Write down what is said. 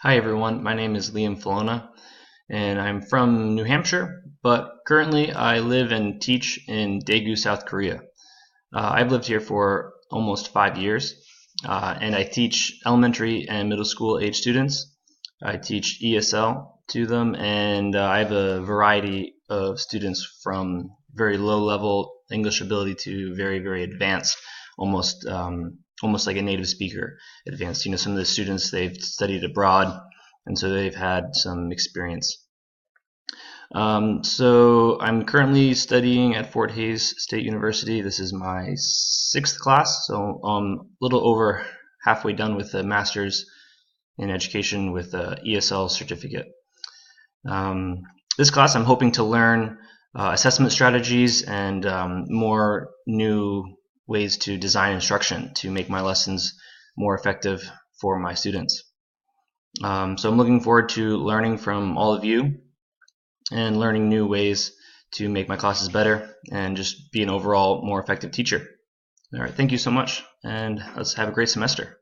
Hi everyone, my name is Liam Filona and I'm from New Hampshire, but currently I live and teach in Daegu, South Korea. I've lived here for almost 5 years and I teach elementary and middle school age students. I teach ESL to them and I have a variety of students from very low level English ability to very, very advanced, almost like a native speaker advanced. Some of the students, they've studied abroad, and so they've had some experience. So I'm currently studying at Fort Hays State University. This is my sixth class, so I'm a little over halfway done with a master's in education with a ESL certificate. This class I'm hoping to learn assessment strategies and more new ways to design instruction to make my lessons more effective for my students. So I'm looking forward to learning from all of you and learning new ways to make my classes better and just be an overall more effective teacher. All right, thank you so much, and let's have a great semester.